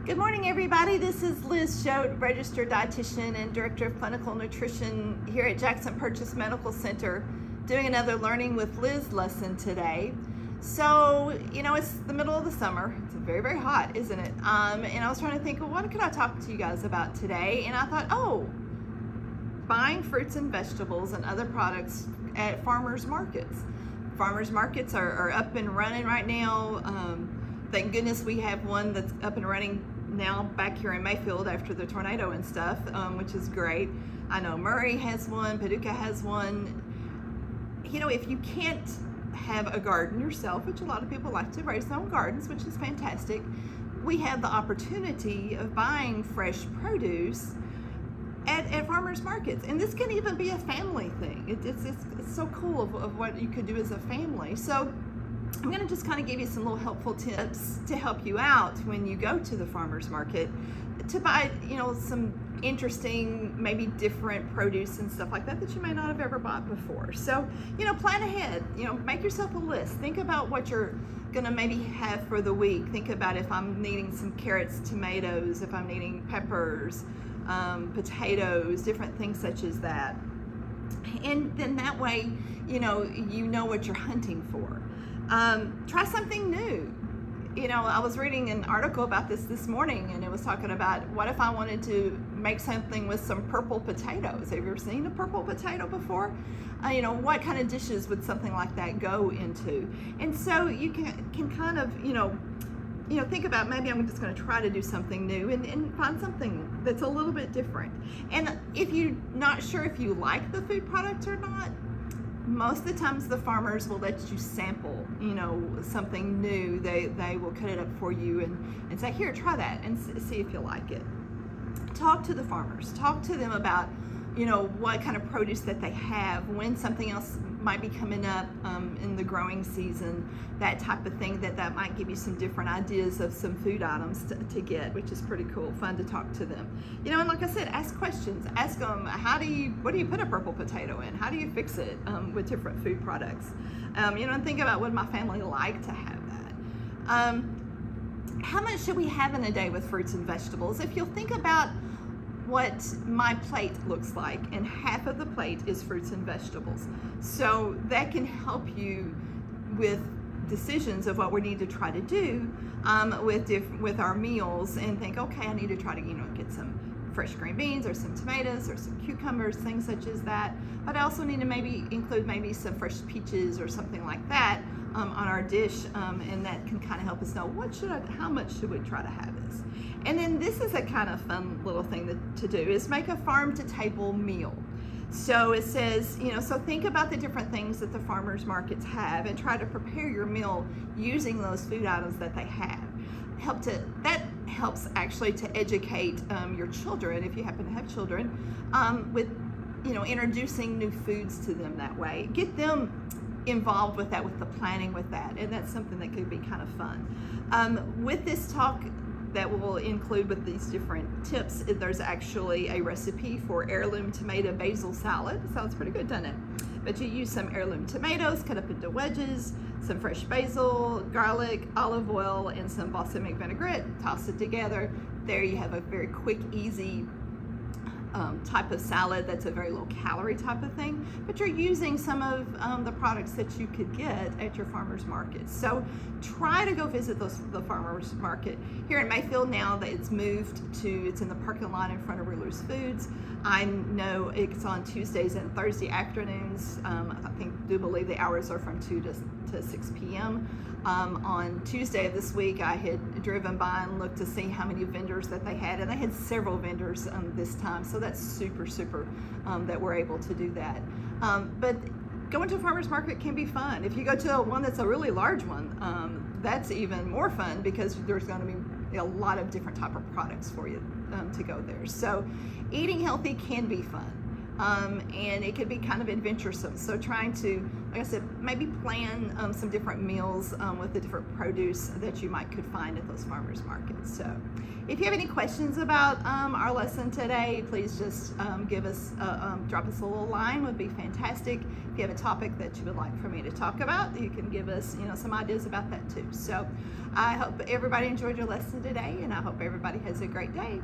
Good morning, everybody. This is Liz Choate, registered dietitian and director of clinical nutrition here at Jackson Purchase Medical Center, doing another Learning with Liz lesson today. So, it's the middle of the summer. It's very, very hot, isn't it? And I was trying to think, well, what could I talk to you guys about today? And I thought, buying fruits and vegetables and other products at farmers markets. Farmers markets are up and running right now. Thank goodness we have one that's up and running now back here in Mayfield after the tornado and stuff, which is great. I know Murray has one, Paducah has one. If you can't have a garden yourself, which a lot of people like to raise their own gardens, which is fantastic, we have the opportunity of buying fresh produce at farmers markets. And this can even be a family thing. It's so cool of what you could do as a family. So I'm going to just kind of give you some little helpful tips to help you out when you go to the farmer's market to buy, some interesting, maybe different produce and stuff like that you may not have ever bought before. So, plan ahead, make yourself a list. Think about what you're going to maybe have for the week. Think about if I'm needing some carrots, tomatoes, if I'm needing peppers, potatoes, different things such as that. And then that way, you know what you're hunting for. Try something new. I was reading an article about this morning, and it was talking about what if I wanted to make something with some purple potatoes. Have you ever seen a purple potato before? What kind of dishes would something like that go into? And so you can kind of, think about, maybe I'm just going to try to do something new and find something that's a little bit different. And if you're not sure if you like the food product or not, most of the times the farmers will let you sample, something new. They will cut it up for you and say, here, try that and see if you like it. Talk to the farmers. Talk to them about, what kind of produce that they have, when something else might be coming up in the growing season, that type of thing, that might give you some different ideas of some food items to get, which is pretty cool, fun to talk to them. And like I said, ask questions. Ask them, what do you put a purple potato in? How do you fix it with different food products? And think about, would my family like to have that? How much should we have in a day with fruits and vegetables? If you'll think about what my plate looks like, and half of the plate is fruits and vegetables. So that can help you with decisions of what we need to try to do with our meals, and think, okay, I need to try to get some fresh green beans or some tomatoes or some cucumbers, things such as that. But I also need to maybe include some fresh peaches or something like that on our dish, and that can kind of help us know how much should we try to have this. And then this is a kind of fun little thing to do, is make a farm to table meal. So it says, so think about the different things that the farmers markets have and try to prepare your meal using those food items that they have. That helps actually to educate your children, if you happen to have children, with introducing new foods to them that way. Get them involved with that, with the planning with that, and that's something that could be kind of fun. With this talk that will include with these different tips, there's actually a recipe for heirloom tomato basil salad. Sounds pretty good, doesn't it? But you use some heirloom tomatoes cut up into wedges, some fresh basil, garlic, olive oil, and some balsamic vinaigrette. Toss it together. There you have a very quick, easy type of salad that's a very low calorie type of thing, but you're using some of the products that you could get at your farmers market. So try to go visit the farmers market here in Mayfield. Now that it's in the parking lot in front of Ruler's Foods. I know it's on Tuesdays and Thursday afternoons. I do believe the hours are from 2 to 6 p.m. On Tuesday of this week, I had driven by and looked to see how many vendors that they had, and they had several vendors this time, so that's super that we're able to do that. But going to a farmer's market can be fun. If you go to one that's a really large one, that's even more fun, because there's going to be a lot of different type of products for you to go there. So eating healthy can be fun. and it could be kind of adventuresome. So trying to, like I said, maybe plan some different meals with the different produce that you could find at those farmers markets. So if you have any questions about our lesson today, please just drop us a little line. Would be fantastic. If you have a topic that you would like for me to talk about, you can give us some ideas about that too. So I hope everybody enjoyed your lesson today, and I hope everybody has a great day.